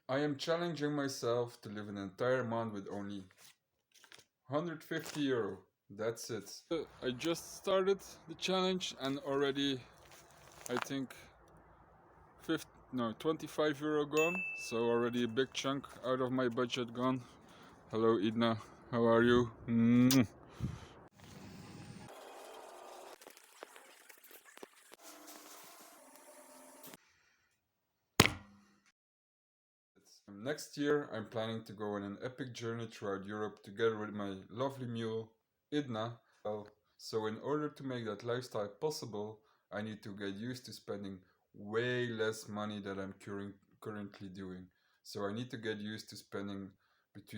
I am challenging myself to live an entire month with only 150 euro. That's it. I just started the challenge and already I think 25 euro gone. So already a big chunk out of my budget gone. Hello Edna, how are you? Next year, I'm planning to go on an epic journey throughout Europe together with my lovely mule, Idna. So, in order to make that lifestyle possible, I need to get used to spending way less money than I'm currently doing. So, I need to get used to spending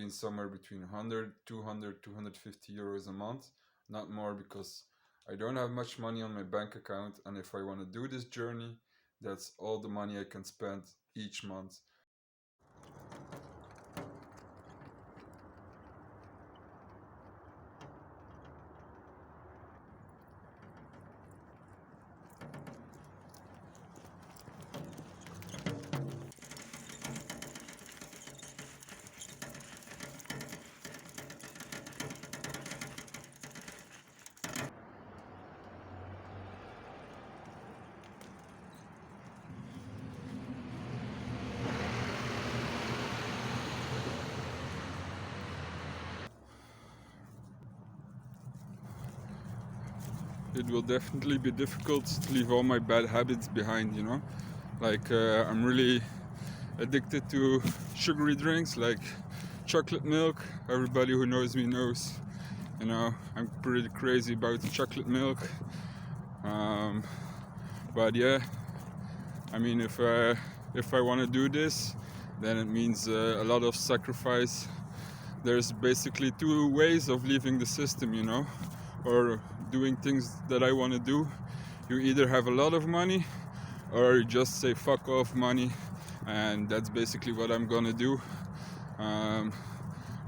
somewhere between 100, 200, 250 euros a month, not more because I don't have much money on my bank account. And if I want to do this journey, that's all the money I can spend each month. It will definitely be difficult to leave all my bad habits behind, you know? Like, I'm really addicted to sugary drinks like chocolate milk. Everybody who knows me knows, you know, I'm pretty crazy about chocolate milk. Um, but yeah, I mean, if I want to do this, then it means a lot of sacrifice. There's basically two ways of leaving the system, you know, or doing things that I want to do. You either have a lot of money or you just say fuck off money, and that's basically what I'm gonna do.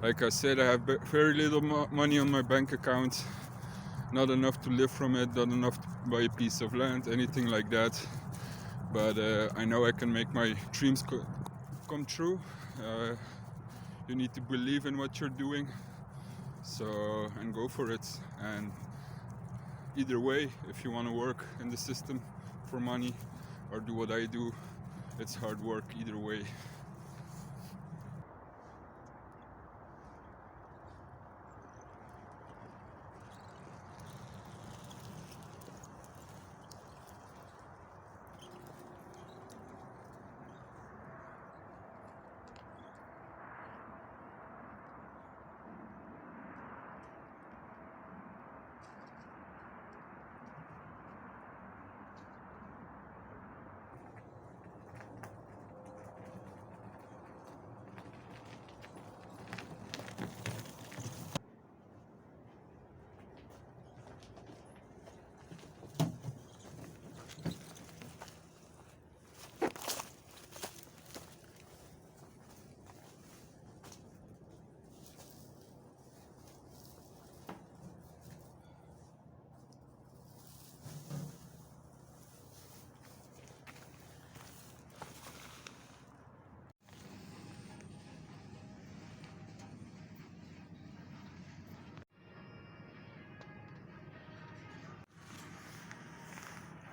Like I said, I have very little money on my bank account, not enough to live from it, not enough to buy a piece of land, anything like that. But I know I can make my dreams come true. You need to believe in what you're doing, so and go for it. And either way, if you want to work in the system for money or do what I do, it's hard work either way.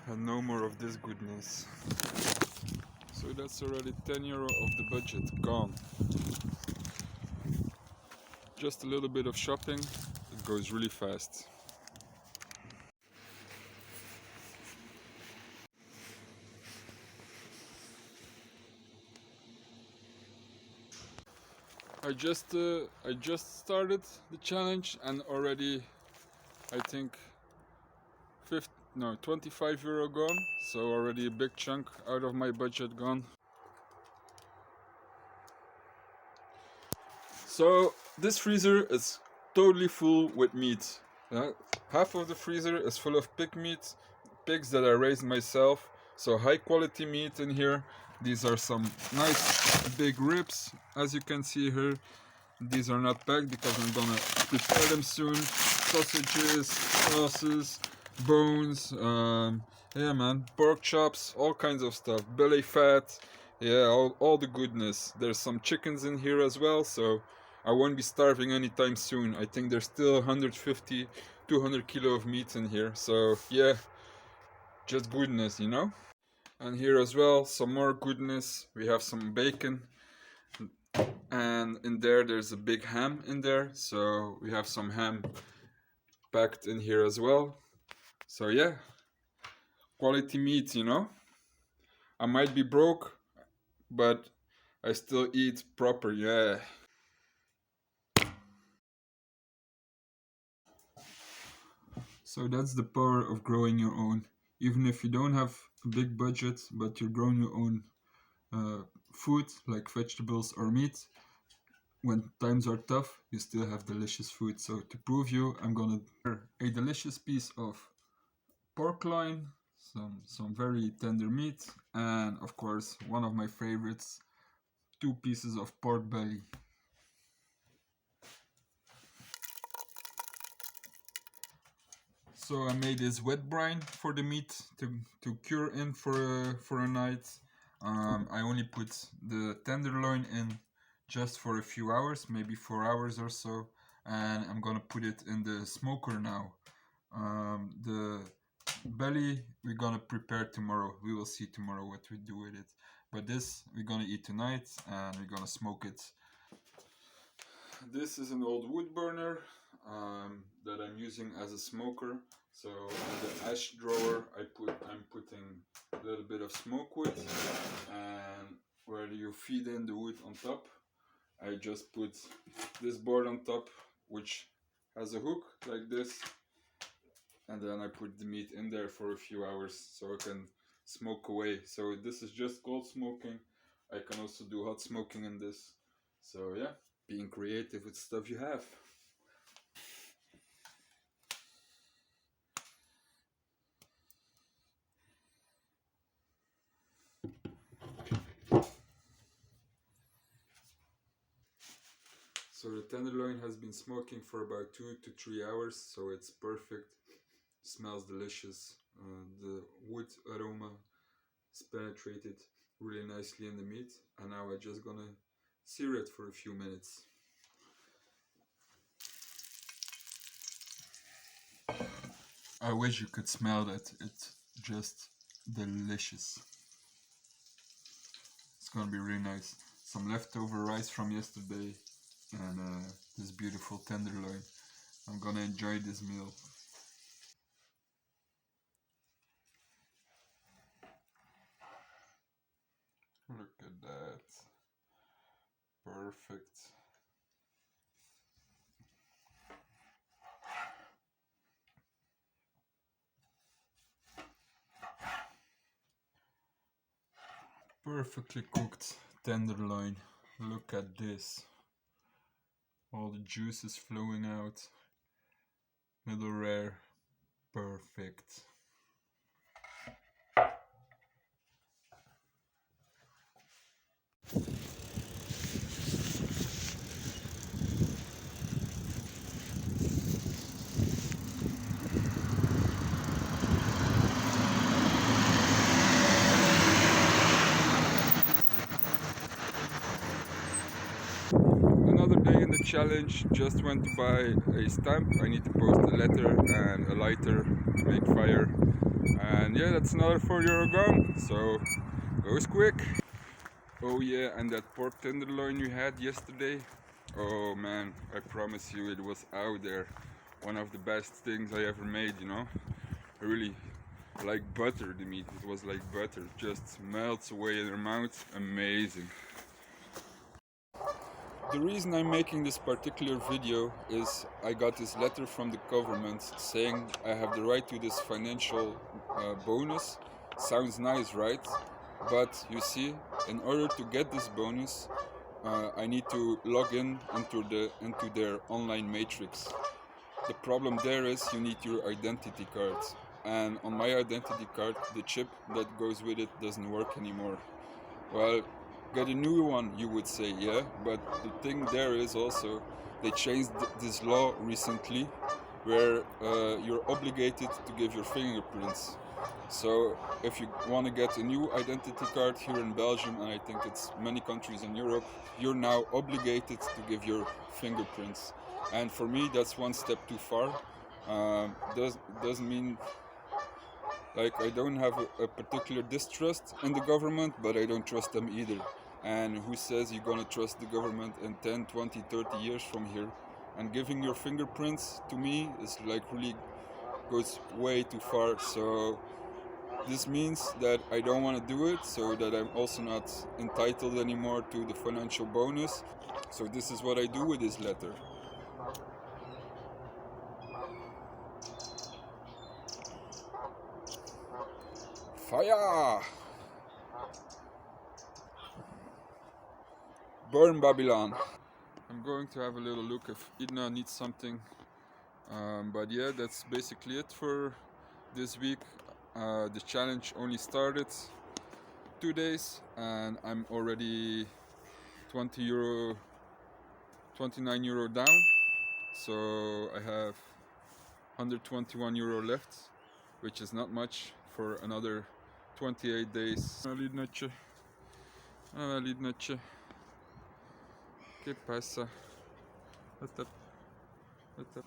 And no more of this goodness. So that's already 10 euro of the budget gone. Just a little bit of shopping, it goes really fast. I just started the challenge and already I think 25 euro gone. So already a big chunk out of my budget gone. So this freezer is totally full with meat. Half of the freezer is full of pig meat, pigs that I raised myself. So high quality meat in here. These are some nice big ribs, as you can see here. These are not packed because I'm gonna prepare them soon. Sausages, sauces, bones, yeah man, pork chops, all kinds of stuff. Belly fat, Yeah, all the goodness. There's some chickens in here as well, so I won't be starving anytime soon. I think there's still 150, 200 kilo of meat in here, so yeah, just goodness, you know? And here as well, some more goodness. We have some bacon, and in there there's a big ham in there, so we have some ham packed in here as well. So yeah, quality meat, you know? I might be broke, but I still eat proper, yeah. So that's the power of growing your own. Even if you don't have a big budget, but you're growing your own food, like vegetables or meat, when times are tough, you still have delicious food. So to prove you, I'm gonna a delicious piece of pork loin, some very tender meat, and of course one of my favorites, 2 pieces of pork belly. So I made this wet brine for the meat to cure in for a night. I only put the tenderloin in just for a few hours, maybe 4 hours or so, and I'm gonna put it in the smoker now. The belly we're gonna prepare tomorrow. We will see tomorrow what we do with it. But this we're gonna eat tonight, and we're gonna smoke it. This is an old wood burner that I'm using as a smoker. So in the ash drawer, I'm putting a little bit of smoke wood, and where you feed in the wood on top, I just put this board on top, which has a hook like this, and then I put the meat in there for a few hours so I can smoke away. So this is just cold smoking. I can also do hot smoking in this. So yeah, being creative with stuff you have. So the tenderloin has been smoking for about 2 to 3 hours, so it's perfect. Smells delicious. The wood aroma is penetrated really nicely in the meat, and now I'm just gonna sear it for a few minutes. I wish you could smell that. It's just delicious. It's gonna be really nice. Some leftover rice from yesterday, and this beautiful tenderloin. I'm gonna enjoy this meal. Look at that. Perfect. Perfectly cooked tenderloin. Look at this. All the juices flowing out. Middle rare. Perfect. Another day in the challenge. Just went to buy a stamp. I need to post a letter and a lighter to make fire. And yeah, that's another €4 gone. So goes quick. Oh yeah, and that pork tenderloin you had yesterday. Oh man, I promise you it was out there. One of the best things I ever made, you know. I really like butter, the meat. It was like butter. Just melts away in your mouth. Amazing. The reason I'm making this particular video is I got this letter from the government saying I have the right to this financial bonus. Sounds nice, right? But you see, in order to get this bonus, I need to log in into their online matrix. The problem there is you need your identity card, and on my identity card the chip that goes with it doesn't work anymore. Well, get a new one, you would say, yeah, but the thing there is also they changed this law recently where you're obligated to give your fingerprints. So if you want to get a new identity card here in Belgium, and I think it's many countries in Europe, you're now obligated to give your fingerprints. And for me, that's one step too far. Doesn't mean like I don't have a particular distrust in the government, but I don't trust them either. And who says you're gonna trust the government in 10, 20, 30 years from here? And giving your fingerprints to me is like really goes way too far. So this means that I don't want to do it, so that I'm also not entitled anymore to the financial bonus. So this is what I do with this letter. Fire! Burn Babylon. I'm going to have a little look if Idna needs something. But yeah, that's basically it for this week. The challenge only started 2 days and I'm already 20 euro, 29 euro down. So I have 121 euro left, which is not much for another 28 days. Lidnache. Lidnache. ¿Qué pasa? What's up? What's up?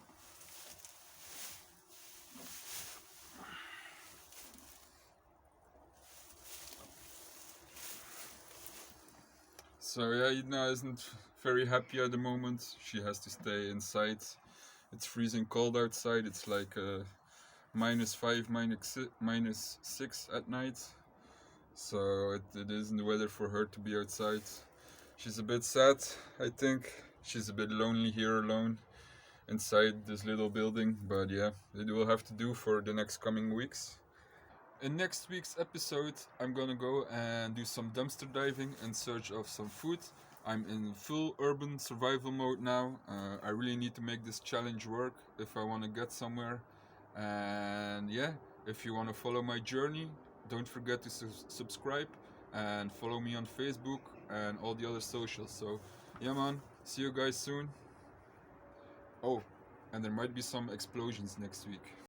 So yeah, Idna isn't very happy at the moment. She has to stay inside. It's freezing cold outside. It's like -5, -6 at night. So it isn't the weather for her to be outside. She's a bit sad, I think. She's a bit lonely here alone inside this little building. But yeah, it will have to do for the next coming weeks. In next week's episode, I'm gonna go and do some dumpster diving in search of some food. I'm in full urban survival mode now. I really need to make this challenge work if I want to get somewhere. And yeah, if you want to follow my journey, don't forget to subscribe and follow me on Facebook and all the other socials. So yeah, man, see you guys soon. Oh, and there might be some explosions next week.